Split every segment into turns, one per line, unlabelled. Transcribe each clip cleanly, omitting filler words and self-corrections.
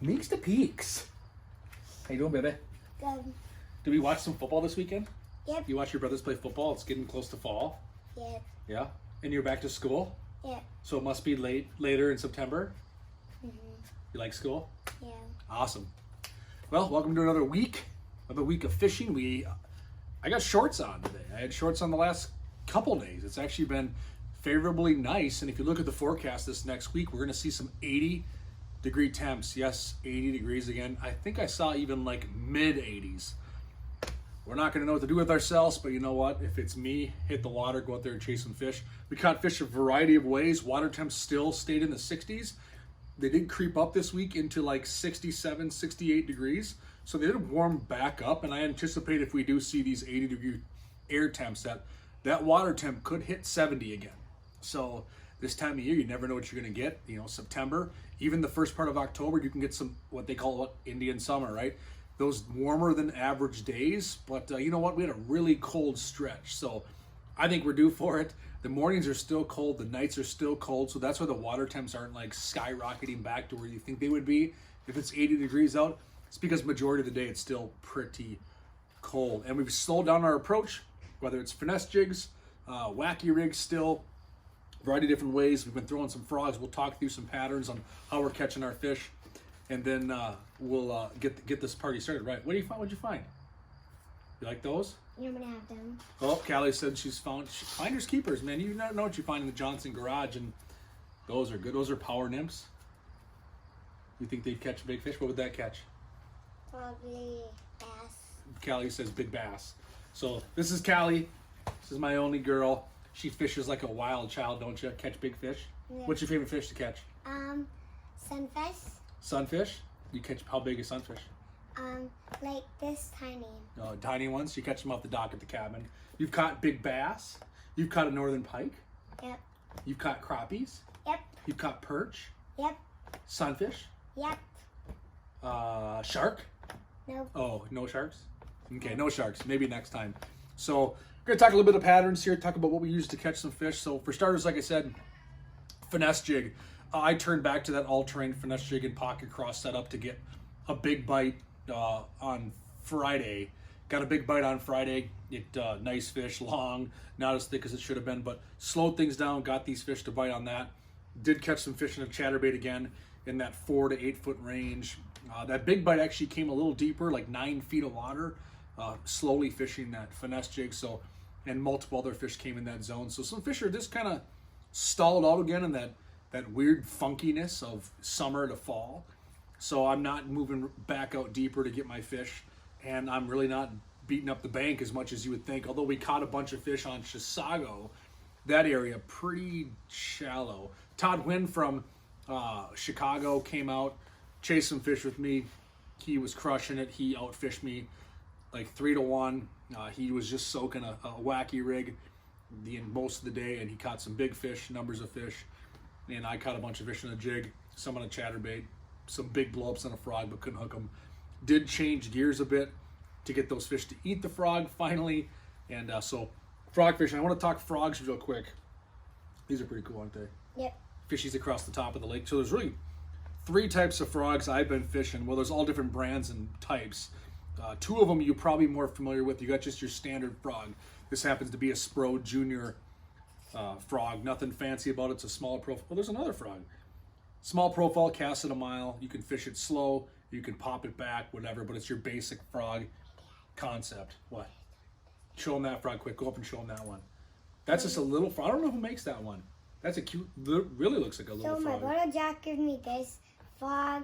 Meeks to Peaks. How you doing, baby?
Good.
Did we watch some football this weekend?
Yep.
You watch your brothers play football? It's getting close to fall.
Yep.
Yeah? And you're back to school?
Yep.
So it must be later in September?
Mhm.
You like school?
Yeah.
Awesome. Well, welcome to another week of fishing. I got shorts on today. I had shorts on the last couple days. It's actually been favorably nice. And if you look at the forecast this next week, we're going to see some 80-degree temps. Yes, 80 degrees again. I think I saw even like mid-80s. We're not going to know what to do with ourselves, but you know what? If it's me, hit the water, go out there and chase some fish. We caught fish a variety of ways. Water temps still stayed in the 60s. They did creep up this week into like 67, 68 degrees. So they did warm back up, and I anticipate if we do see these 80-degree air temps, that water temp could hit 70 again. So this time of year, you never know what you're going to get. You know, September, even the first part of October, you can get some what they call Indian summer, right? Those warmer than average days. But you know what? We had a really cold stretch. So I think we're due for it. The mornings are still cold. The nights are still cold. So that's why the water temps aren't like skyrocketing back to where you think they would be. If it's 80 degrees out, it's because majority of the day it's still pretty cold. And we've slowed down our approach, whether it's finesse jigs, wacky rigs still, variety of different ways. We've been throwing some frogs. We'll talk through some patterns on how we're catching our fish. And then we'll get this party started. Right, what do you find? What'd you find? You like those?
You're gonna have them.
Oh, Callie said she's found finders keepers, man. You never know what you find in the Johnson garage, and those are good. Those are power nymphs. You think they'd catch big fish? What would that catch?
Probably bass.
Callie says big bass. So this is Callie. This is my only girl. She fishes like a wild child, don't you? Catch big fish.
Yeah.
What's your favorite fish to catch?
Sunfish.
Sunfish. You catch how big is sunfish?
Like this tiny.
Tiny ones. You catch them off the dock at the cabin. You've caught big bass. You've caught a northern pike.
Yep.
You've caught crappies.
Yep.
You've caught perch.
Yep.
Sunfish.
Yep.
Shark.
Nope.
Oh, no sharks? Okay, no sharks. Maybe next time. So we're going to talk a little bit of patterns here, talk about what we use to catch some fish. So for starters, like I said, finesse jig. I turned back to that all-terrain finesse jig and pocket cross setup to get a big bite on Friday. Got a big bite on Friday. Nice fish, long, not as thick as it should have been, but slowed things down, got these fish to bite on that. Did catch some fish in a chatterbait again in that 4 to 8 foot range. That big bite actually came a little deeper, like 9 feet of water, slowly fishing that finesse jig. So, and multiple other fish came in that zone. So some fish are just kind of stalled out again in that weird funkiness of summer to fall. So I'm not moving back out deeper to get my fish, and I'm really not beating up the bank as much as you would think. Although we caught a bunch of fish on Chisago, that area pretty shallow. Todd Wynn from Chicago came out, chased some fish with me. He was crushing it. He outfished me like 3-1. He was just soaking a wacky rig most of the day, and he caught some big fish, numbers of fish. And I caught a bunch of fish in a jig, some on a chatterbait, some big blow-ups on a frog, but couldn't hook them. Did change gears a bit to get those fish to eat the frog finally. And so frog fishing. I want to talk frogs real quick. These are pretty cool, aren't they?
Yep.
Fishies across the top of the lake. So there's really 3 types of frogs I've been fishing. Well, there's all different brands and types. 2 of them you're probably more familiar with. You got just your standard frog. This happens to be a Spro Junior frog. Nothing fancy about it. It's a small profile. Well, there's another frog. Small profile, cast it a mile. You can fish it slow. You can pop it back, whatever. But it's your basic frog concept. What? Show them that frog quick. Go up and show them that one. That's just a little frog. I don't know who makes that one. That's a cute, really looks like a little
So
frog.
my brother Jack gave me this frog,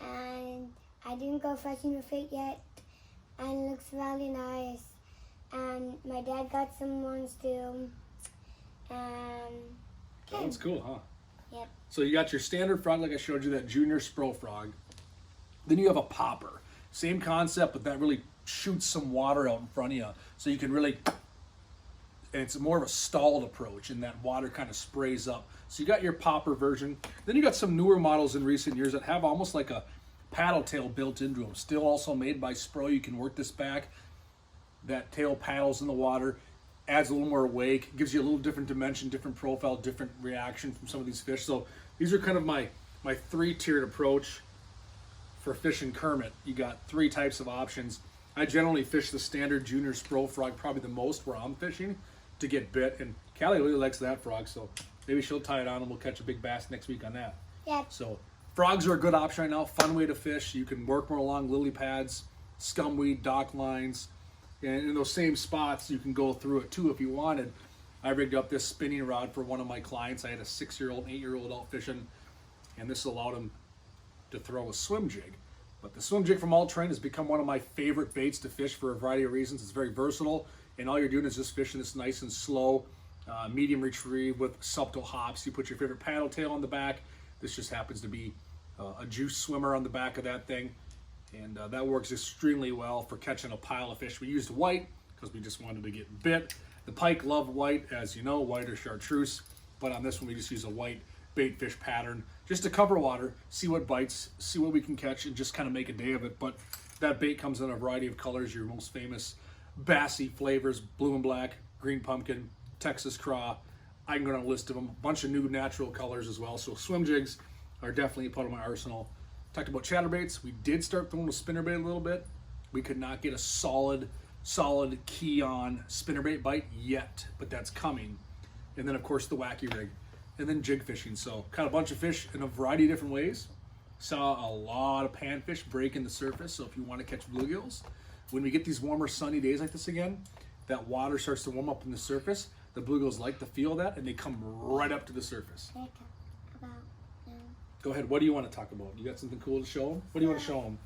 and I didn't go fishing with it yet, and it looks really nice. And my dad got some ones too.
That one's cool, huh?
Yep.
So you got your standard frog, like I showed you, that junior Spro frog. Then you have a popper. Same concept, but that really shoots some water out in front of you. So you can really, and it's more of a stalled approach, and that water kind of sprays up. So you got your popper version. Then you got some newer models in recent years that have almost like a paddle tail built into them. Still also made by Spro. You can work this back. That tail paddles in the water, adds a little more wake, gives you a little different dimension, different profile, different reaction from some of these fish. So these are kind of my 3-tiered approach for fishing Kermit, you got 3 types of options. I generally fish the standard junior spro frog, probably the most where I'm fishing, to get bit. And Callie really likes that frog, so maybe she'll tie it on and we'll catch a big bass next week on that.
Yeah.
So frogs are a good option right now. Fun way to fish. You can work more along lily pads, scumweed, dock lines, and in those same spots you can go through it too if you wanted. I rigged up this spinning rod for one of my clients. I had a 6-year-old, 8-year-old out fishing, and this allowed him to throw a swim jig. But the swim jig from All Terrain has become one of my favorite baits to fish for a variety of reasons. It's very versatile, and all you're doing is just fishing this nice and slow, medium retrieve with subtle hops. You put your favorite paddle tail on the back. This just happens to be a juice swimmer on the back of that thing, and that works extremely well for catching a pile of fish. We used white because we just wanted to get bit. The pike love white, as you know, white or chartreuse, but on this one we just use a white bait fish pattern just to cover water, see what bites, see what we can catch, and just kind of make a day of it. But that bait comes in a variety of colors. Your most famous bassy flavors: blue and black, green pumpkin, Texas craw. I can go down a list of them. A bunch of new natural colors as well. So swim jigs are definitely a part of my arsenal. Talked about chatterbaits. We did start throwing a spinnerbait a little bit. We could not get a solid key on spinnerbait bite yet, but that's coming. And then of course the wacky rig, and then jig fishing. So caught a bunch of fish in a variety of different ways. Saw a lot of panfish breaking the surface. So if you want to catch bluegills, when we get these warmer sunny days like this again, that water starts to warm up in the surface. The bluegills like to feel that, and they come right up to the surface. Go ahead. What do you want to talk about? You got something cool to show them? What do you want to show them?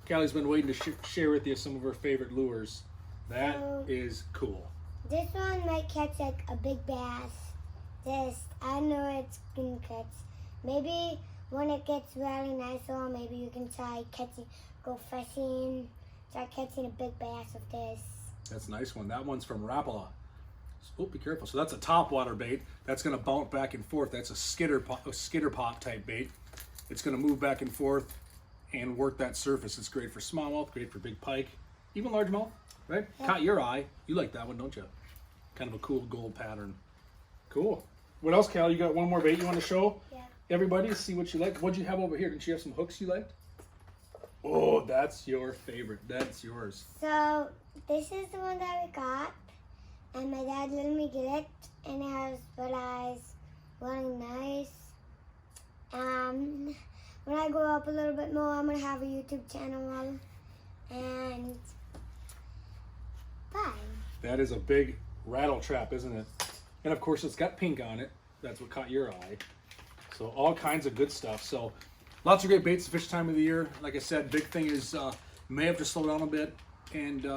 Callie's been waiting to share with you some of her favorite lures. That is cool.
This one might catch like a big bass. I know it's gonna catch. Maybe when it gets really nice, or maybe you can try go fishing, start catching a big bass with this.
That's a nice one. That one's from Rapala. Oh, be careful. So that's a top water bait. That's going to bounce back and forth. That's a skitter pop type bait. It's going to move back and forth and work that surface. It's great for smallmouth, great for big pike, even largemouth, right? Yeah. Caught your eye. You like that one, don't you? Kind of a cool gold pattern. Cool. What else, Cal? You got one more bait you want to show?
Yeah.
Everybody, see what you like. What'd you have over here? Didn't you have some hooks you liked? Oh, that's your favorite. That's yours.
So this is the one that we got. And my dad let me get it, and it has red eyes, really nice. When I grow up a little bit more, I'm gonna have a YouTube channel, and bye.
That is a big rattle trap, isn't it? And of course, it's got pink on it. That's what caught your eye. So all kinds of good stuff. So lots of great baits to fish time of the year. Like I said, big thing is you may have to slow down a bit and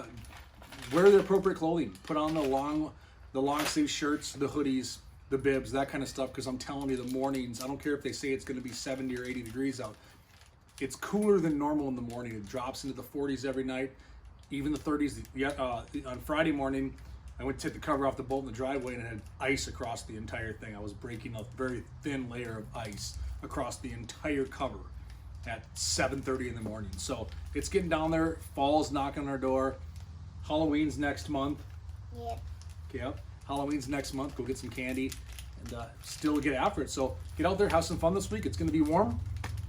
wear the appropriate clothing. Put on the long sleeve shirts, the hoodies, the bibs, that kind of stuff, because I'm telling you, the mornings, I don't care if they say it's going to be 70 or 80 degrees out. It's cooler than normal in the morning. It drops into the 40s every night, even the 30s. On Friday morning, I went to take the cover off the boat in the driveway and it had ice across the entire thing. I was breaking a very thin layer of ice across the entire cover at 7:30 in the morning. So it's getting down there. Fall's knocking on our door. Halloween's next month.
Yep.
Yep. Halloween's next month. Go get some candy and still get after it. So get out there, have some fun this week. It's going to be warm.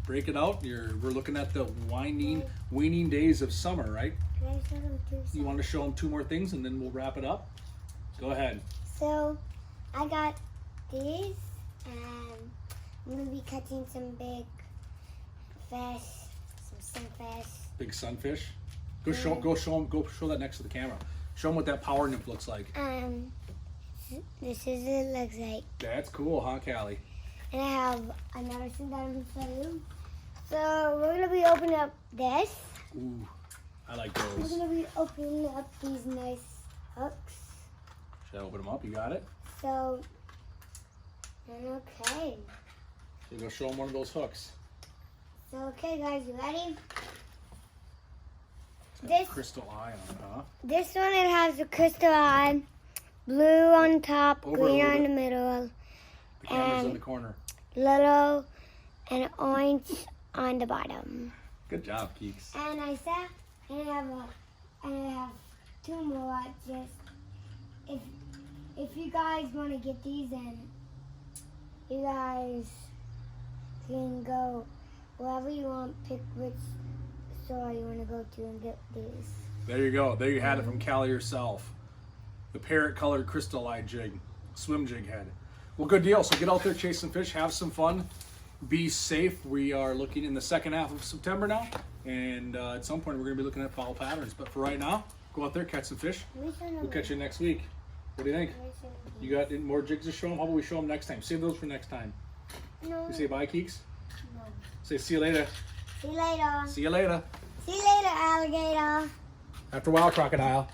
Break it out. We're looking at the waning days of summer, right?
Can I show them two?
You want to show them 2 more things and then we'll wrap it up? Go ahead.
So I got these, and I'm going to be catching some big fish, some sunfish.
Big sunfish. Go show that next to the camera. Show them what that power nymph looks like.
This is what it looks like.
That's cool, huh, Callie?
And I have another thing that I'm going to show you. So we're going to be opening up this.
Ooh, I like
We're
those.
going to be opening up these nice hooks.
Should I open them up? You got it?
So, okay.
So go show them one of those hooks.
So, okay, guys, you ready?
It's got a crystal eye on it, huh?
This one, it has a crystal eye, blue on top,
Over
green
a little
on the
bit.
middle,
The camera's in
And-
the corner.
little, and orange on the bottom.
Good job, Keeks.
And I have 2 more. Just if you guys want to get these in, you guys can go wherever you want, pick which store you want to go to and get these.
There you go. There you had it from Callie herself. The parrot colored crystallite jig, swim jig head. Well, good deal. So get out there, chase some fish, have some fun, be safe. We are looking in the second half of September now, and at some point we're going to be looking at fall patterns. But for right now, go out there, catch some fish. We'll catch you next week. What do you think? You got any more jigs to show them? How about we show them next time? Save those for next time.
No.
You say bye, Keeks?
No.
Say see you later.
See you later.
See you later.
See you later, alligator.
After a while, crocodile.